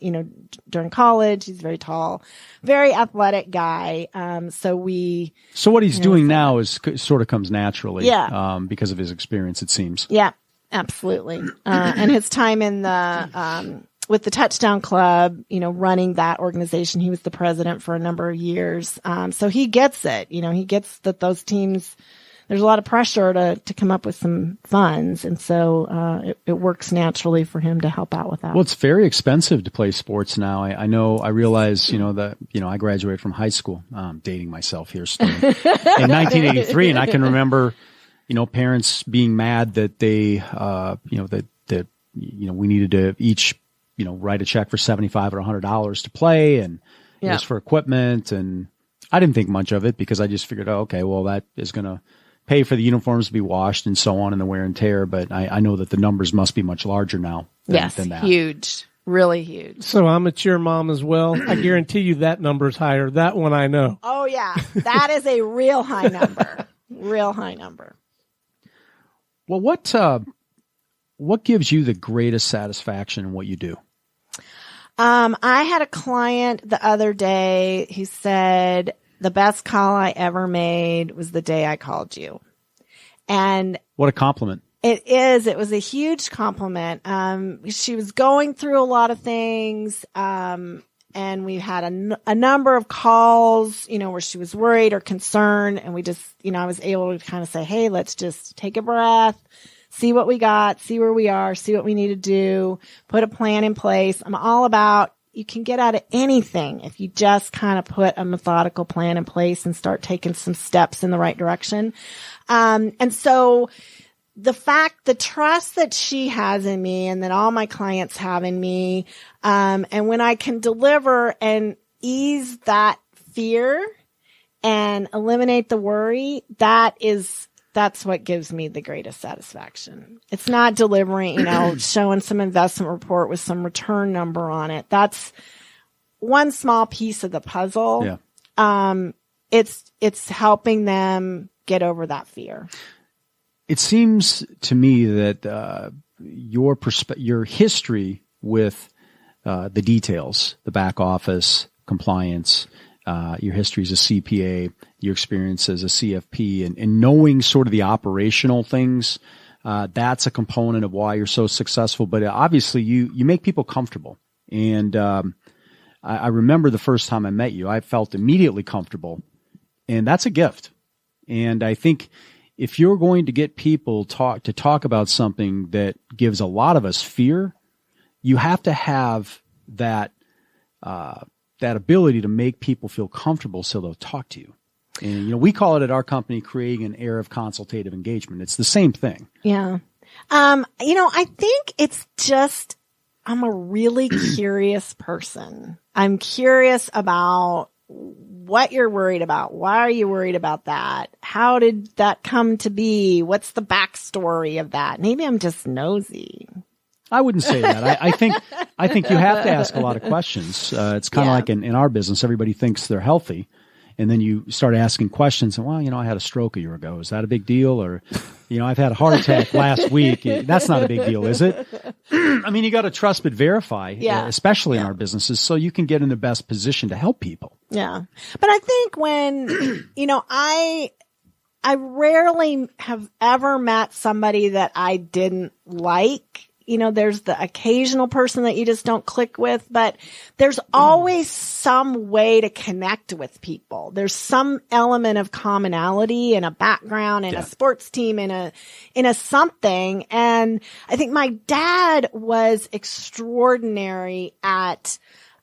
during college. He's very tall, very athletic guy. So what he's doing now is sort of comes naturally. Yeah. Because of his experience, it seems. Yeah, absolutely. And his time in the with the Touchdown Club, running that organization, he was the president for a number of years. So he gets it. He gets that those teams, there's a lot of pressure to come up with some funds. And so it works naturally for him to help out with that. Well, it's very expensive to play sports now. I realize, that, I graduated from high school. I'm dating myself here still. In 1983, and I can remember, parents being mad that they, we needed to each, write a check for $75 or $100 to play, and it was for equipment. And I didn't think much of it because I just figured, okay, well, that is going to pay for the uniforms to be washed and so on and the wear and tear. But I know that the numbers must be much larger now than that. Huge, really huge. So I'm a cheer mom as well. I guarantee you that number's higher. That one I know. Oh, yeah. That is a real high number. Real high number. Well, what gives you the greatest satisfaction in what you do? I had a client the other day who said, the best call I ever made was the day I called you. And what a compliment. It is. It was a huge compliment. She was going through a lot of things. And we had a number of calls, where she was worried or concerned. And we just, I was able to kind of say, hey, let's just take a breath, see what we got, see where we are, see what we need to do, put a plan in place. I'm all about, you can get out of anything if you just kind of put a methodical plan in place and start taking some steps in the right direction. And so the trust that she has in me and that all my clients have in me, and when I can deliver and ease that fear and eliminate the worry, that's what gives me the greatest satisfaction. It's not delivering, showing some investment report with some return number on it. That's one small piece of the puzzle. Yeah. It's helping them get over that fear. It seems to me that your history with the details, the back office, compliance, your history as a CPA, your experience as a CFP, and knowing sort of the operational things, that's a component of why you're so successful. But obviously, you make people comfortable. And I remember the first time I met you, I felt immediately comfortable, and that's a gift. And I think if you're going to get people to talk about something that gives a lot of us fear, you have to have that ability to make people feel comfortable so they'll talk to you. And, we call it at our company creating an air of consultative engagement. It's the same thing. Yeah. I think it's just, I'm a really curious person. I'm curious about what you're worried about. Why are you worried about that? How did that come to be? What's the backstory of that? Maybe I'm just nosy. I wouldn't say that. I think you have to ask a lot of questions. It's kind of like in our business, everybody thinks they're healthy. And then you start asking questions and, well, I had a stroke a year ago. Is that a big deal? Or, I've had a heart attack last week. That's not a big deal, is it? I mean, you got to trust but verify, especially in our businesses, so you can get in the best position to help people. Yeah. But I think when, I rarely have ever met somebody that I didn't like, there's the occasional person that you just don't click with, but there's always some way to connect with people. There's some element of commonality in a background, in a sports team, in a something. And I think my dad was extraordinary at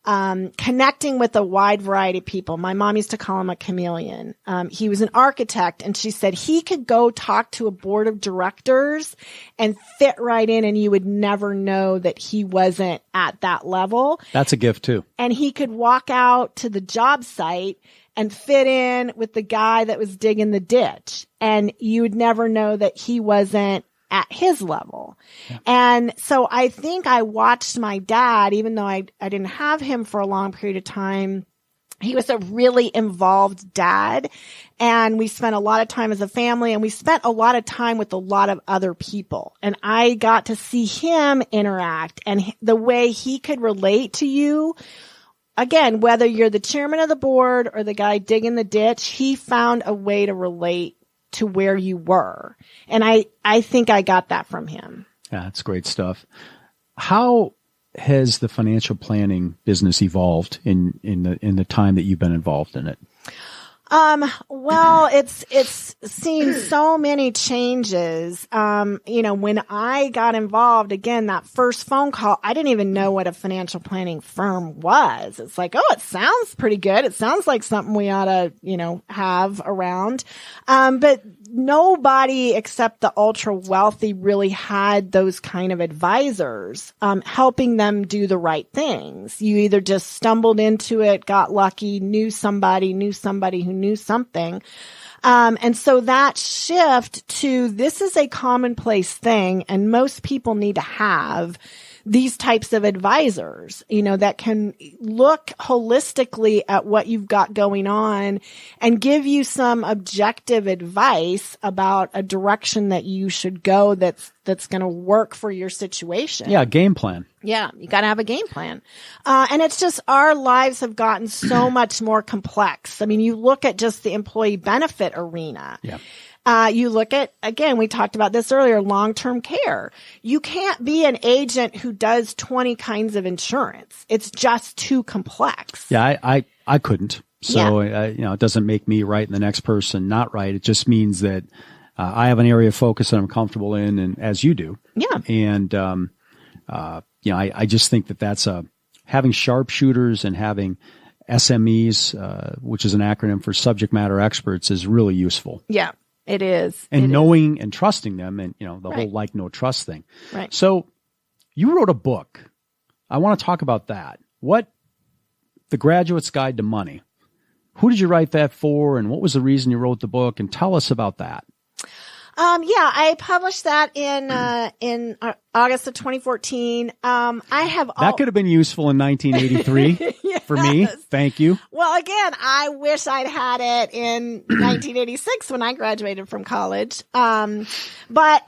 connecting with a wide variety of people. My mom used to call him a chameleon. He was an architect, and she said he could go talk to a board of directors and fit right in, and you would never know that he wasn't at that level. That's a gift too. And he could walk out to the job site and fit in with the guy that was digging the ditch, and you would never know that he wasn't at his level. Yeah. And so I think I watched my dad, even though I didn't have him for a long period of time. He was a really involved dad, and we spent a lot of time as a family, and we spent a lot of time with a lot of other people. And I got to see him interact and the way he could relate to you. Again, whether you're the chairman of the board or the guy digging the ditch, he found a way to relate to where you were. And I think I got that from him. Yeah, that's great stuff. How has the financial planning business evolved in the time that you've been involved in it? Well, it's seen so many changes. When I got involved, again, that first phone call, I didn't even know what a financial planning firm was. It's like, oh, it sounds pretty good. It sounds like something we ought to, have around. But nobody except the ultra wealthy really had those kind of advisors, helping them do the right things. You either just stumbled into it, got lucky, knew somebody who knew something. And so that shift to this is a commonplace thing, and most people need to have these types of advisors, that can look holistically at what you've got going on and give you some objective advice about a direction that you should go that's going to work for your situation. Yeah, game plan. Yeah, you got to have a game plan. And it's just our lives have gotten so much more complex. I mean, you look at just the employee benefit arena. Yeah. You look at, again, we talked about this earlier, long-term care. You can't be an agent who does 20 kinds of insurance. It's just too complex. Yeah, I couldn't. So, it doesn't make me right and the next person not right. It just means that I have an area of focus that I'm comfortable in, and as you do. Yeah. And, I just think that's having sharpshooters and having SMEs, which is an acronym for subject matter experts, is really useful. Yeah. It is. And knowing and trusting them, and, the whole like, no trust thing. Right. So you wrote a book. I want to talk about that. The Graduate's Guide to Money. Who did you write that for, and what was the reason you wrote the book? And tell us about that. I published that in August of 2014. That could have been useful in 1983 yes. for me. Thank you. Well, again, I wish I'd had it in 1986 when I graduated from college. But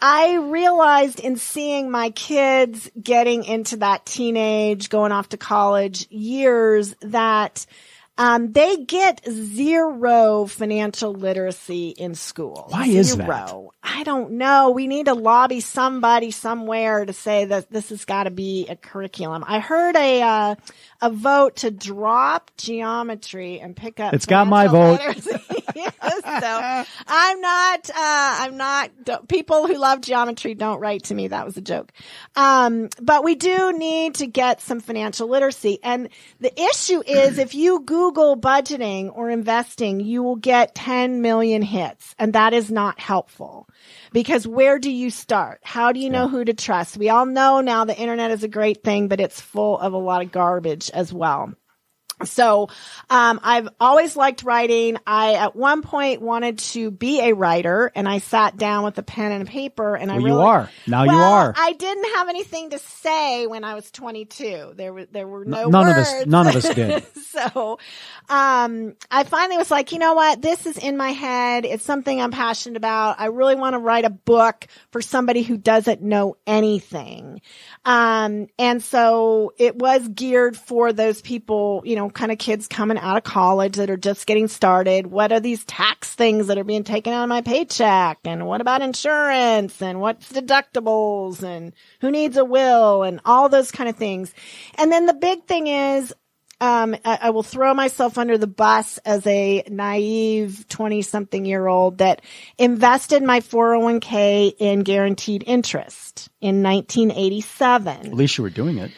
I realized in seeing my kids getting into that teenage, going off to college years that they get zero financial literacy in school. Why is that? I don't know. We need to lobby somebody somewhere to say that this has got to be a curriculum. I heard a vote to drop geometry and pick up. It's got my vote. So I'm not, people who love geometry don't write to me. That was a joke. But we do need to get some financial literacy. And the issue is if you Google budgeting or investing, you will get 10 million hits. And that is not helpful. Because where do you start? How do you know who to trust? We all know now the internet is a great thing, but it's full of a lot of garbage as well. So, I've always liked writing. I, at one point, wanted to be a writer, and I sat down with a pen and a paper, and you are. Now you are. I didn't have anything to say when I was 22. There were no words. None of us did. So, I finally was like, you know what? This is in my head. It's something I'm passionate about. I really want to write a book for somebody who doesn't know anything. And so it was geared for those people, kind of kids coming out of college that are just getting started. What are these tax things that are being taken out of my paycheck? And what about insurance? And what's deductibles? And who needs a will? And all those kind of things. And then the big thing is, I will throw myself under the bus as a naive 20-something-year-old that invested my 401k in guaranteed interest in 1987. At least you were doing it.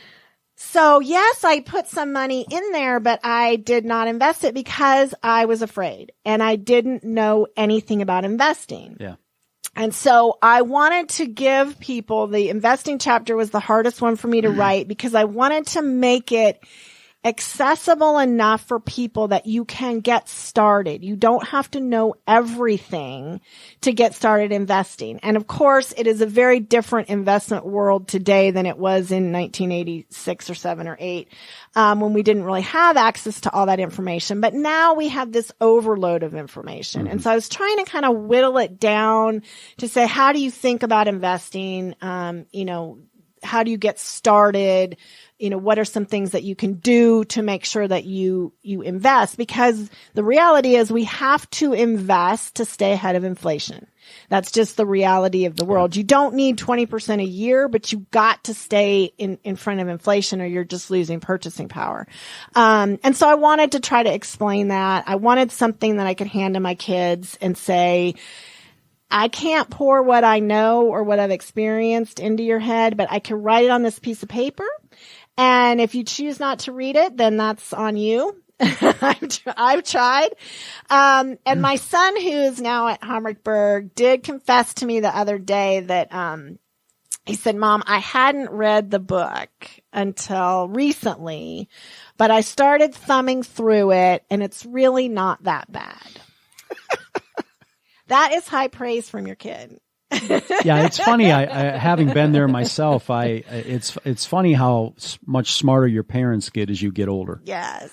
So yes, I put some money in there, but I did not invest it because I was afraid and I didn't know anything about investing. Yeah. And so I wanted to give people, the investing chapter was the hardest one for me to write because I wanted to make it accessible enough for people that you can get started. You don't have to know everything to get started investing. And of course, it is a very different investment world today than it was in 1986 or 7 or 8, when we didn't really have access to all that information. But now we have this overload of information. Mm-hmm. And so I was trying to kind of whittle it down to say, how do you think about investing? How do you get started? What are some things that you can do to make sure that you invest? Because the reality is we have to invest to stay ahead of inflation. That's just the reality of the world. You don't need 20% a year, but you got to stay in front of inflation or you're just losing purchasing power. And so I wanted to try to explain that. I wanted something that I could hand to my kids and say, I can't pour what I know or what I've experienced into your head, but I can write it on this piece of paper. And if you choose not to read it, then that's on you. I've tried. And my son, who is now at Hammerberg, did confess to me the other day that, he said, Mom, I hadn't read the book until recently, but I started thumbing through it and it's really not that bad. That is high praise from your kid. Yeah, it's funny. I having been there myself, it's funny how much smarter your parents get as you get older. Yes.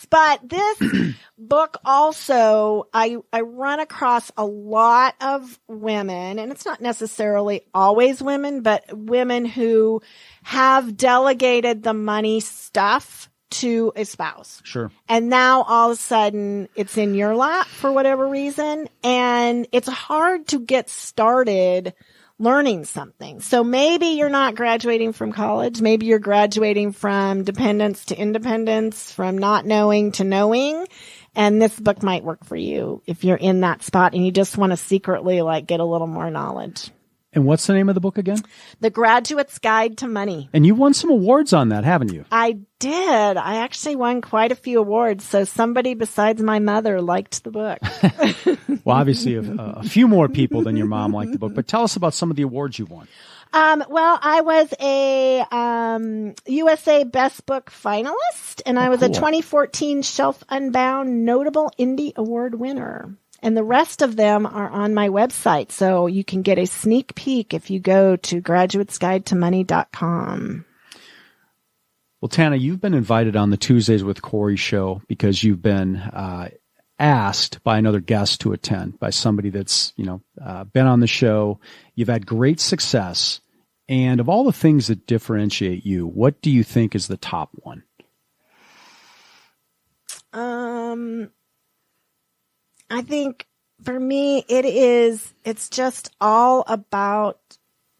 But this book also, I run across a lot of women, and it's not necessarily always women, but women who have delegated the money stuff to a spouse. Sure. And now all of a sudden it's in your lap for whatever reason. And it's hard to get started learning something. So maybe you're not graduating from college. Maybe you're graduating from dependence to independence, from not knowing to knowing. And this book might work for you if you're in that spot and you just want to secretly get a little more knowledge. And what's the name of the book again? The Graduate's Guide to Money. And you won some awards on that, haven't you? I did. I actually won quite a few awards. So somebody besides my mother liked the book. Well, obviously a few more people than your mom liked the book. But tell us about some of the awards you won. Well, I was a USA Best Book finalist, and I was a 2014 Shelf Unbound Notable Indie Award winner. And the rest of them are on my website, so you can get a sneak peek if you go to graduatesguidetomoney.com. Well, Tana, you've been invited on the Tuesdays with Corey show because you've been asked by another guest to attend, by somebody that's been on the show. You've had great success, and of all the things that differentiate you, what do you think is the top one? I think for me, it's just all about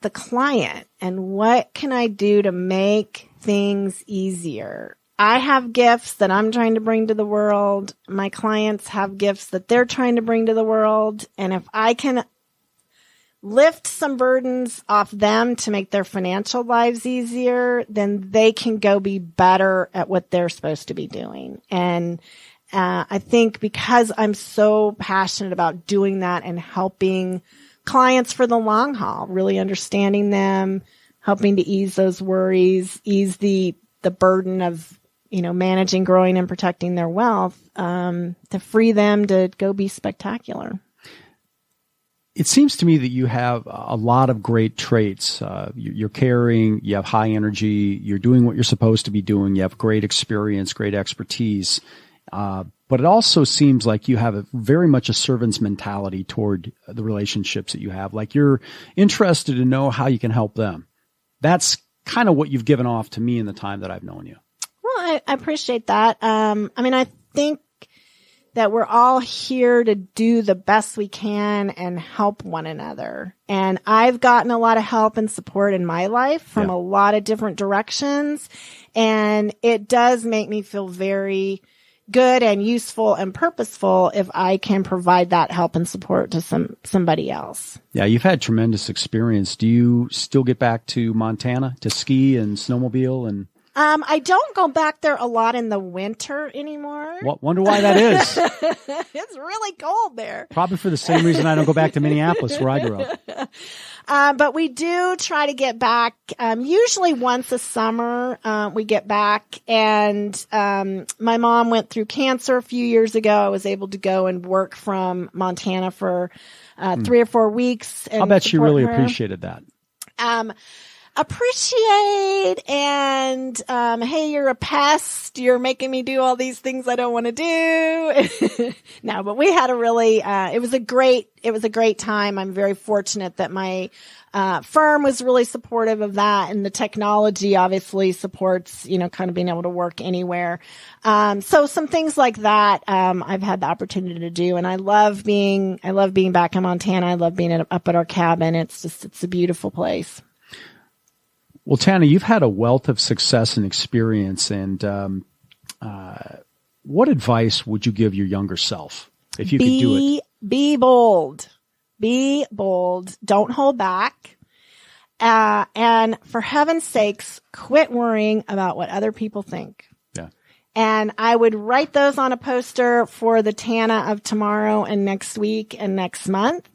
the client and what can I do to make things easier. I have gifts that I'm trying to bring to the world. My clients have gifts that they're trying to bring to the world. And if I can lift some burdens off them to make their financial lives easier, then they can go be better at what they're supposed to be doing. And I think because I'm so passionate about doing that and helping clients for the long haul, really understanding them, helping to ease those worries, ease the burden of, managing, growing, and protecting their wealth, to free them to go be spectacular. It seems to me that you have a lot of great traits. You're caring, you have high energy, you're doing what you're supposed to be doing, you have great experience, great expertise. But it also seems like you have very much a servant's mentality toward the relationships that you have. Like you're interested to know how you can help them. That's kind of what you've given off to me in the time that I've known you. Well, I appreciate that. I think that we're all here to do the best we can and help one another. And I've gotten a lot of help and support in my life from a lot of different directions. And it does make me feel very good and useful and purposeful if I can provide that help and support to somebody else. Yeah, you've had tremendous experience. Do you still get back to Montana to ski and snowmobile and... I don't go back there a lot in the winter anymore. Wonder why that is. It's really cold there. Probably for the same reason I don't go back to Minneapolis where I grew up. But we do try to get back, usually once a summer, we get back. And, my mom went through cancer a few years ago. I was able to go and work from Montana for, 3 or 4 weeks. And I'll bet she really her. appreciated that. Appreciate and hey, you're a pest, you're making me do all these things I don't want to do. No, but we had a really it was a great time. I'm very fortunate that my firm was really supportive of that, and the technology obviously supports, kind of being able to work anywhere. So some things like that I've had the opportunity to do, and I love being back in Montana. I love being up at our cabin. It's a beautiful place. Well, Tana, you've had a wealth of success and experience, and what advice would you give your younger self if you could do it? Be bold. Be bold. Don't hold back. And for heaven's sakes, quit worrying about what other people think. Yeah. And I would write those on a poster for the Tana of tomorrow and next week and next month,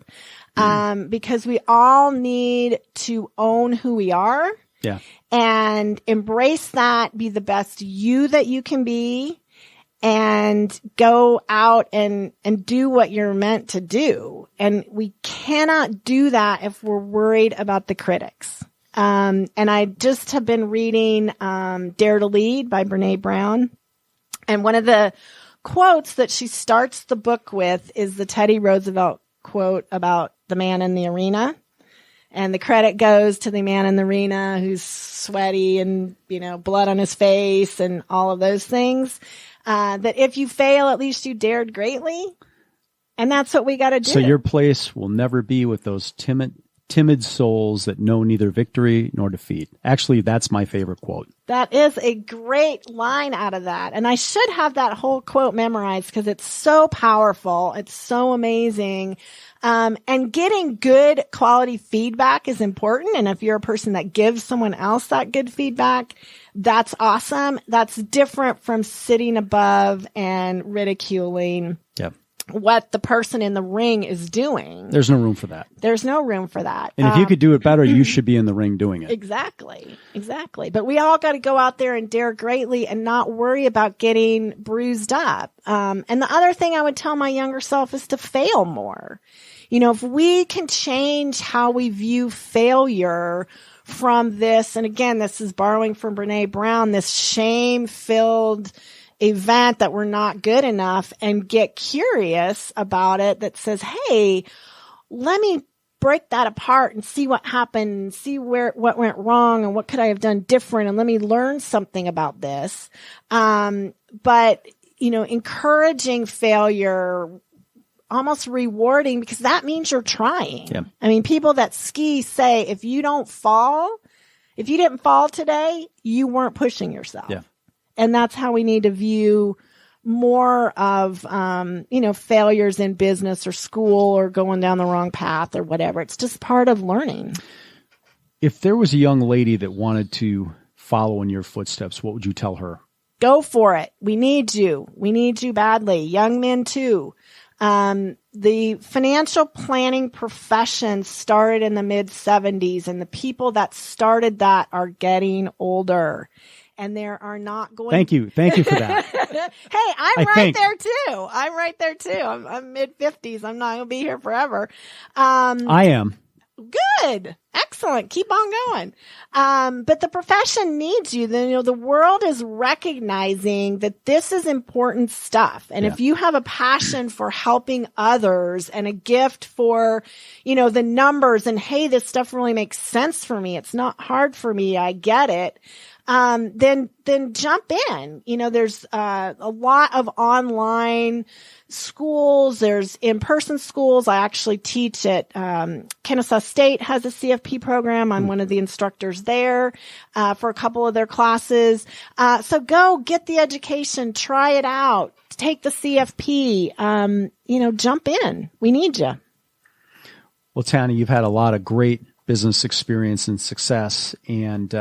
because we all need to own who we are. Yeah. And embrace that, be the best you that you can be, and go out and do what you're meant to do. And we cannot do that if we're worried about the critics. And I just have been reading, Dare to Lead by Brene Brown. And one of the quotes that she starts the book with is the Teddy Roosevelt quote about the man in the arena. And the credit goes to the man in the arena who's sweaty and, blood on his face and all of those things. That if you fail, at least you dared greatly. And that's what we got to do. So your place will never be with those timid souls that know neither victory nor defeat. Actually, that's my favorite quote. That is a great line out of that. And I should have that whole quote memorized because it's so powerful. It's so amazing. And getting good quality feedback is important. And if you're a person that gives someone else that good feedback, that's awesome. That's different from sitting above and ridiculing what the person in the ring is doing. There's no room for that. There's no room for that. And if you could do it better, you should be in the ring doing it. Exactly. But we all got to go out there and dare greatly and not worry about getting bruised up. And the other thing I would tell my younger self is to fail more. If we can change how we view failure from this, and again, this is borrowing from Brene Brown, this shame-filled event that we're not good enough, and get curious about it, that says, hey, let me break that apart and see what happened, see what went wrong and what could I have done different, and let me learn something about this. But encouraging failure, almost rewarding, because that means you're trying. Yeah. I mean, people that ski say, if you didn't fall today, you weren't pushing yourself. Yeah. And that's how we need to view more of, failures in business or school or going down the wrong path or whatever. It's just part of learning. If there was a young lady that wanted to follow in your footsteps, what would you tell her? Go for it. We need you. We need you badly. Young men too. The financial planning profession started in the mid-70s, and the people that started that are getting older. And there are not going. Thank you for that. Hey, I'm right there too. I'm mid-50s. I'm not going to be here forever. I am. Good. Excellent. Keep on going. But the profession needs you. The world is recognizing that this is important stuff. And if you have a passion for helping others and a gift for, the numbers and, hey, this stuff really makes sense for me. It's not hard for me. I get it. then jump in. There's a lot of online schools. There's in-person schools. I actually teach at Kennesaw State has a CFP program. I'm one of the instructors there for a couple of their classes. So go get the education, try it out, take the CFP. Jump in. We need you. Well, Tana, you've had a lot of great business experience and success. And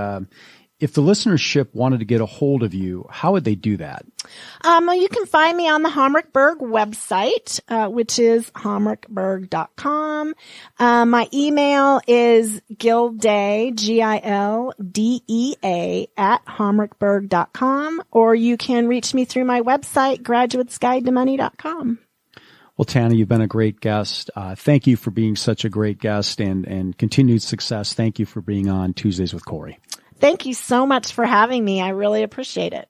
if the listenership wanted to get a hold of you, how would they do that? Well, you can find me on the Homrichberg website, which is homrichberg.com. My email is Gildea, Gildea @homrichberg.com, or you can reach me through my website, graduatesguidetomoney.com. Well, Tana, you've been a great guest. Thank you for being such a great guest and continued success. Thank you for being on Tuesdays with Corey. Thank you so much for having me. I really appreciate it.